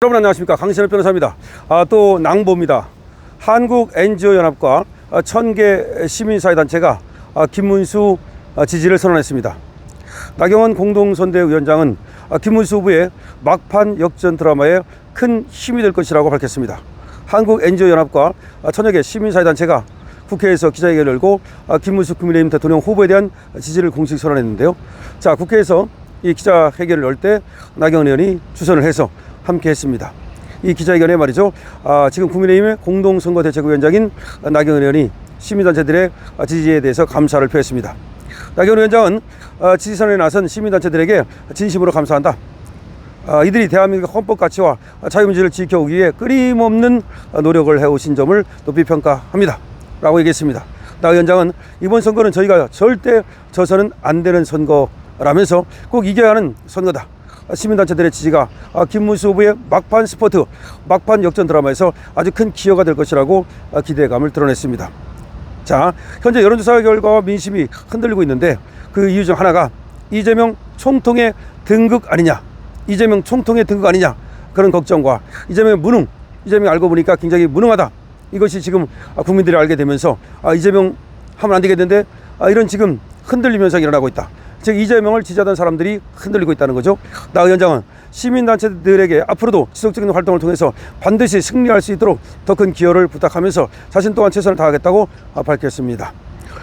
여러분 안녕하십니까, 강신엽 변호사입니다. 또 낭보입니다. 한국 NGO 연합과 1000개 시민사회단체가 김문수 지지를 선언했습니다. 나경원 공동선대위원장은 김문수 후보의 막판 역전 드라마에 큰 힘이 될 것이라고 밝혔습니다. 한국 NGO 연합과 1000여 개 시민사회단체가 국회에서 기자회견을 열고 김문수 국민의힘 대통령 후보에 대한 지지를 공식 선언했는데요. 자, 국회에서 이 기자회견을 열 때 나경원 의원이 주선을 해서 함께 했습니다. 이 기자회견에 말이죠, 지금 국민의힘의 공동선거대책위원장인 나경원 의원이 시민단체들의 지지에 대해서 감사를 표했습니다. 나경원 위원장은 지지선에 나선 시민단체들에게 진심으로 감사한다. 이들이 대한민국의 헌법 가치와 자유민주를 지켜오기 위해 끊임없는 노력을 해오신 점을 높이 평가합니다 라고 얘기했습니다. 나 위원장은 이번 선거는 저희가 절대 져서는 안 되는 선거라면서 꼭 이겨야 하는 선거다. 시민단체들의 지지가 김문수 후보의 막판 스포트, 막판 역전 드라마에서 아주 큰 기여가 될 것이라고 기대감을 드러냈습니다. 자, 현재 여론조사 결과와 민심이 흔들리고 있는데 그 이유 중 하나가 이재명 총통의 등극 아니냐, 이재명 총통의 등극 아니냐, 그런 걱정과 이재명의 무능, 이재명이 알고 보니까 굉장히 무능하다, 이것이 지금 국민들이 알게 되면서 이재명 하면 안 되겠는데 이런 지금 흔들림 현상이 일어나고 있다. 즉 이재명을 지지하던 사람들이 흔들리고 있다는 거죠. 나 위원장은 시민단체들에게 앞으로도 지속적인 활동을 통해서 반드시 승리할 수 있도록 더 큰 기여를 부탁하면서 자신 또한 최선을 다하겠다고 밝혔습니다.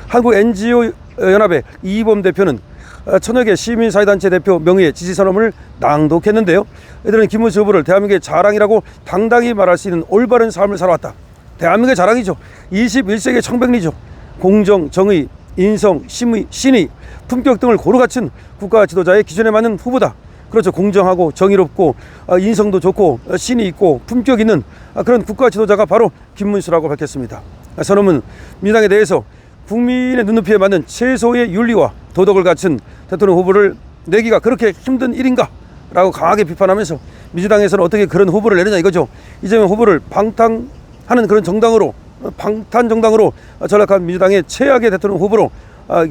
한국 NGO 연합의 이희범 대표는 1000여 개 시민사회단체 대표 명의의 지지선언을 낭독했는데요. 이들은 김문수 후보를 대한민국의 자랑이라고 당당히 말할 수 있는 올바른 삶을 살아왔다. 대한민국의 자랑이죠. 21세기의 청백리죠. 공정, 정의, 인성, 신의, 품격 등을 고루 갖춘 국가 지도자의 기준에 맞는 후보다. 그렇죠. 공정하고 정의롭고 인성도 좋고 신이 있고 품격 있는 그런 국가 지도자가 바로 김문수라고 밝혔습니다. 선언은 민주당에 대해서 국민의 눈높이에 맞는 최소의 윤리와 도덕을 갖춘 대통령 후보를 내기가 그렇게 힘든 일인가? 라고 강하게 비판하면서 민주당에서는 어떻게 그런 후보를 내느냐 이거죠. 이재명 후보를 방탕하는 그런 정당으로, 방탄 정당으로 전락한 민주당의 최악의 대통령 후보로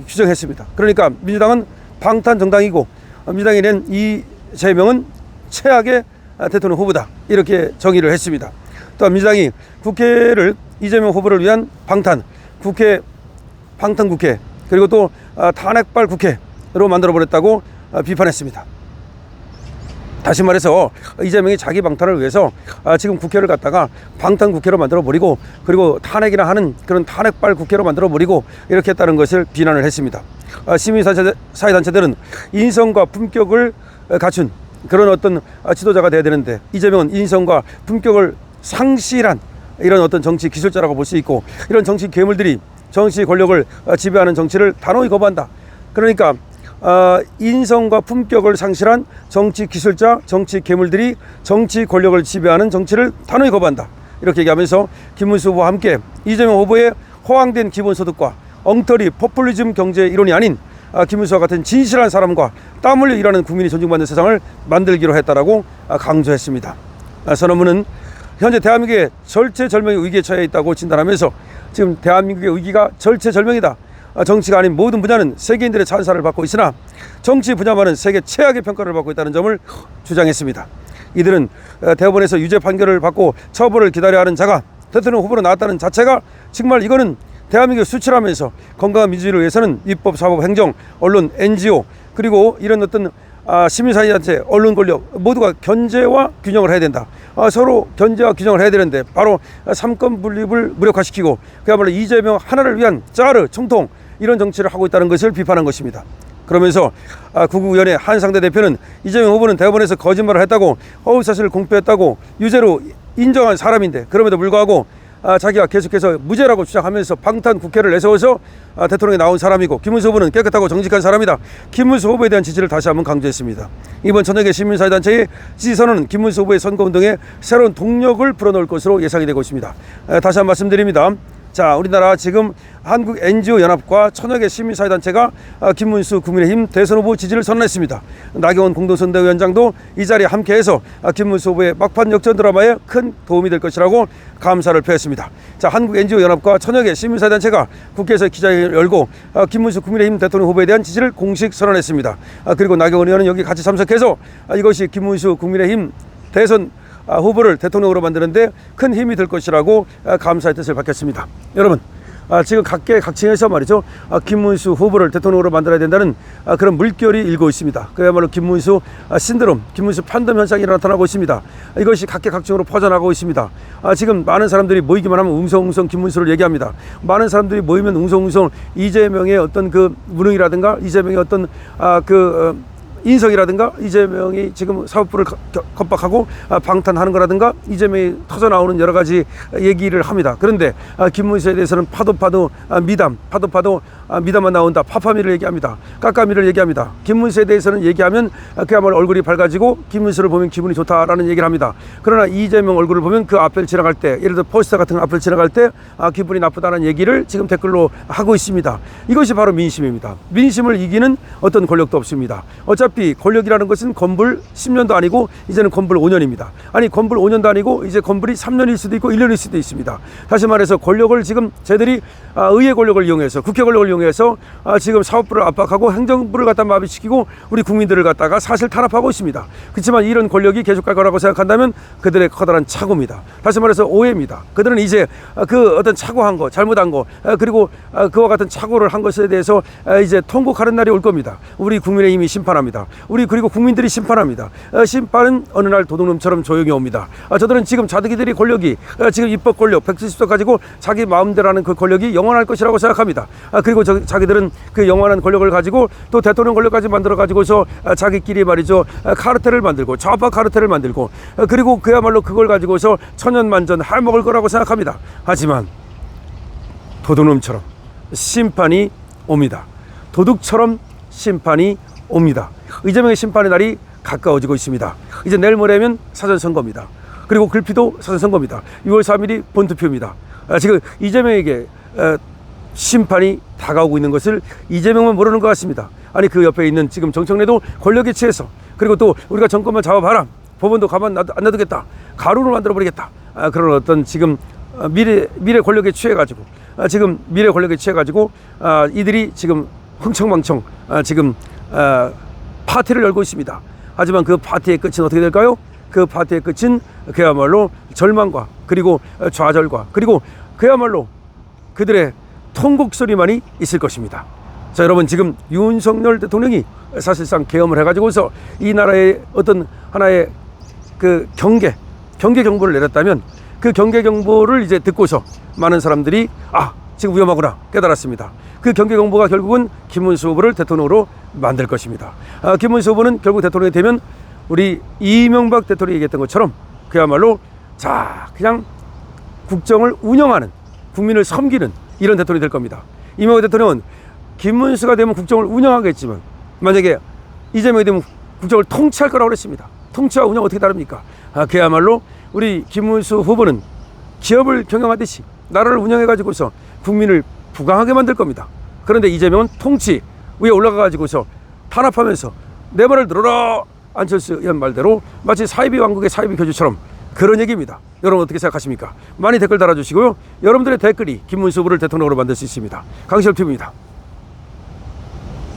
규정했습니다. 그러니까 민주당은 방탄 정당이고 민주당이 낸 이재명은 최악의 대통령 후보다, 이렇게 정의를 했습니다. 또한 민주당이 국회를 이재명 후보를 위한 방탄 국회, 그리고 또 탄핵발 국회로 만들어버렸다고 비판했습니다. 다시 말해서 이재명이 자기 방탄을 위해서 지금 국회를 갖다가 방탄 국회로 만들어버리고 그리고 탄핵이나 하는 그런 탄핵발 국회로 만들어버리고 이렇게 했다는 것을 비난을 했습니다. 시민사회단체들은 인성과 품격을 갖춘 그런 어떤 지도자가 돼야 되는데 이재명은 인성과 품격을 상실한 이런 어떤 정치 기술자라고 볼 수 있고, 이런 정치 괴물들이 정치 권력을 지배하는 정치를 단호히 거부한다. 그러니까 인성과 품격을 상실한 정치 기술자, 정치 괴물들이 정치 권력을 지배하는 정치를 단호히 거부한다, 이렇게 얘기하면서 김문수 후보와 함께 이재명 후보의 허황된 기본소득과 엉터리 포퓰리즘 경제 이론이 아닌 김문수와 같은 진실한 사람과 땀 흘려 일하는 국민이 존중받는 세상을 만들기로 했다라고 강조했습니다. 선언문은 현재 대한민국의 절체절명의 위기에 처해 있다고 진단하면서 지금 대한민국의 위기가 절체절명이다. 정치가 아닌 모든 분야는 세계인들의 찬사를 받고 있으나 정치 분야만은 세계 최악의 평가를 받고 있다는 점을 주장했습니다. 이들은 대법원에서 유죄 판결을 받고 처벌을 기다려야 하는 자가 대통령 후보로 나왔다는 자체가 정말 이거는 대한민국을 수출하면서 건강한 민주주의를 위해서는 입법, 사법, 행정, 언론, NGO 그리고 이런 어떤 시민사회단체, 언론 권력 모두가 견제와 균형을 해야 된다. 서로 견제와 균형을 해야 되는데 바로 삼권 분립을 무력화시키고 그야말로 이재명 하나를 위한 짜르, 총통 이런 정치를 하고 있다는 것을 비판한 것입니다. 그러면서 구국위원회 한상대 대표는 이재명 후보는 대법원에서 거짓말을 했다고, 허위사실을 공표했다고 유죄로 인정한 사람인데 그럼에도 불구하고 자기가 계속해서 무죄라고 주장하면서 방탄 국회를 내세워서 대통령이 나온 사람이고, 김문수 후보는 깨끗하고 정직한 사람이다. 김문수 후보에 대한 지지를 다시 한번 강조했습니다. 이번 1000여 개 시민사회단체의 지지선언은 김문수 후보의 선거운동에 새로운 동력을 불어넣을 것으로 예상이 되고 있습니다. 다시 한번 말씀드립니다. 자, 우리나라 지금 한국 NGO 연합과 1000여 개 시민사회단체가 김문수 국민의힘 대선 후보 지지를 선언했습니다. 나경원 공동선대위원장도 이 자리에 함께해서 김문수 후보의 막판 역전 드라마에 큰 도움이 될 것이라고 감사를 표했습니다. 자, 한국 NGO 연합과 1000여 개 시민사회단체가 국회에서 기자회견을 열고 김문수 국민의힘 대통령 후보에 대한 지지를 공식 선언했습니다. 그리고 나경원 의원은 여기 같이 참석해서 이것이 김문수 국민의힘 대선 후보를 대통령으로 만드는데 큰 힘이 될 것이라고 감사의 뜻을 밝혔습니다. 여러분, 지금 각계각층에서 말이죠, 김문수 후보를 대통령으로 만들어야 된다는 그런 물결이 일고 있습니다. 그야말로 김문수 신드롬, 김문수 판덤 현상이 나타나고 있습니다. 이것이 각계각층으로 퍼져나가고 있습니다. 지금 많은 사람들이 모이기만 하면 웅성웅성 김문수를 얘기합니다. 많은 사람들이 모이면 웅성웅성 이재명의 어떤 그 무능이라든가 이재명의 어떤 인성이라든가 이재명이 지금 사법부를 겁박하고 방탄하는 거라든가 이재명이 터져나오는 여러 가지 얘기를 합니다. 그런데 김문수에 대해서는 파도 미담, 미담만 나온다, 파파미를 얘기합니다. 깎아미를 얘기합니다. 김문수에 대해서는 얘기하면 그야말로 얼굴이 밝아지고 김문수를 보면 기분이 좋다라는 얘기를 합니다. 그러나 이재명 얼굴을 보면 그 앞을 지나갈 때, 예를 들어 포스터 같은 앞을 지나갈 때 기분이 나쁘다는 얘기를 지금 댓글로 하고 있습니다. 이것이 바로 민심입니다. 민심을 이기는 어떤 권력도 없습니다. 어차피 권력이라는 것은 건불 10년도 아니고 이제는 건불 5년입니다. 아니, 건불 5년도 아니고 이제 건불이 3년일 수도 있고 1년일 수도 있습니다. 다시 말해서 권력을 지금 쟤들이 의회 권력을 이용해서, 국회 권력을 이용해서 지금 사법부를 압박하고 행정부를 갖다 마비시키고 우리 국민들을 갖다가 사실 탄압하고 있습니다. 그렇지만 이런 권력이 계속 갈 거라고 생각한다면 그들의 커다란 착오입니다. 다시 말해서 오해입니다. 그들은 이제 그 어떤 착오한 거, 잘못한 거, 그리고 그와 같은 착오를 한 것에 대해서 이제 통곡하는 날이 올 겁니다. 우리 국민의힘이 심판합니다. 그리고 국민들이 심판합니다. 심판은 어느 날 도둑놈처럼 조용히 옵니다. 저들은 지금 자기들이 권력이 지금 입법 권력 170석 가지고 자기 마음대로 하는 그 권력이 영원할 것이라고 생각합니다. 그리고 자기들은 그 영원한 권력을 가지고 또 대통령 권력까지 만들어 가지고서 자기끼리 말이죠, 카르텔을 만들고 좌파 카르텔을 만들고 그리고 그야말로 그걸 가지고서 천년만전 해먹을 거라고 생각합니다. 하지만 도둑놈처럼 심판이 옵니다. 도둑처럼 심판이 옵니다. 이재명의 심판의 날이 가까워지고 있습니다. 이제 내일 모레면 사전선거입니다. 그리고 글피도 사전선거입니다. 6월 3일이 본투표입니다. 지금 이재명에게 심판이 다가오고 있는 것을 이재명만 모르는 것 같습니다. 아니, 그 옆에 있는 지금 정청래도 권력에 취해서, 그리고 또 우리가 정권만 잡아봐라, 법원도 가만 안 놔두겠다, 가루로 만들어버리겠다, 그런 어떤 지금 미래 권력에 취해가지고 지금 미래 권력에 취해가지고 이들이 지금 흥청망청 지금 파티를 열고 있습니다. 하지만 그 파티의 끝은 어떻게 될까요? 그 파티의 끝은 그야말로 절망과 그리고 좌절과 그리고 그야말로 그들의 통곡 소리만이 있을 것입니다. 자, 여러분, 지금 윤석열 대통령이 사실상 계엄을 해가지고서 이 나라의 어떤 하나의 그 경계 경보를 내렸다면 그 경계 경보를 이제 듣고서 많은 사람들이 지금 위험하구나 깨달았습니다. 그 경계 경보가 결국은 김문수 후보를 대통령으로 만들 것입니다. 김문수 후보는 결국 대통령이 되면 우리 이명박 대통령이 얘기했던 것처럼 그야말로 그냥 국정을 운영하는, 국민을 섬기는 이런 대통령이 될 겁니다. 이명박 대통령은 김문수가 되면 국정을 운영하겠지만 만약에 이재명이 되면 국정을 통치할 거라고 그랬습니다. 통치와 운영 어떻게 다릅니까? 그야말로 우리 김문수 후보는 기업을 경영하듯이 나라를 운영해가지고서 국민을 부강하게 만들 겁니다. 그런데 이재명은 통치 위에 올라가가지고서 탄압하면서 내 말을 들어라, 안철수 의원 말대로 마치 사이비 왕국의 사이비 교주처럼 그런 얘기입니다. 여러분 어떻게 생각하십니까? 많이 댓글 달아주시고요. 여러분들의 댓글이 김문수 후보를 대통령으로 만들 수 있습니다. 강시열 TV입니다.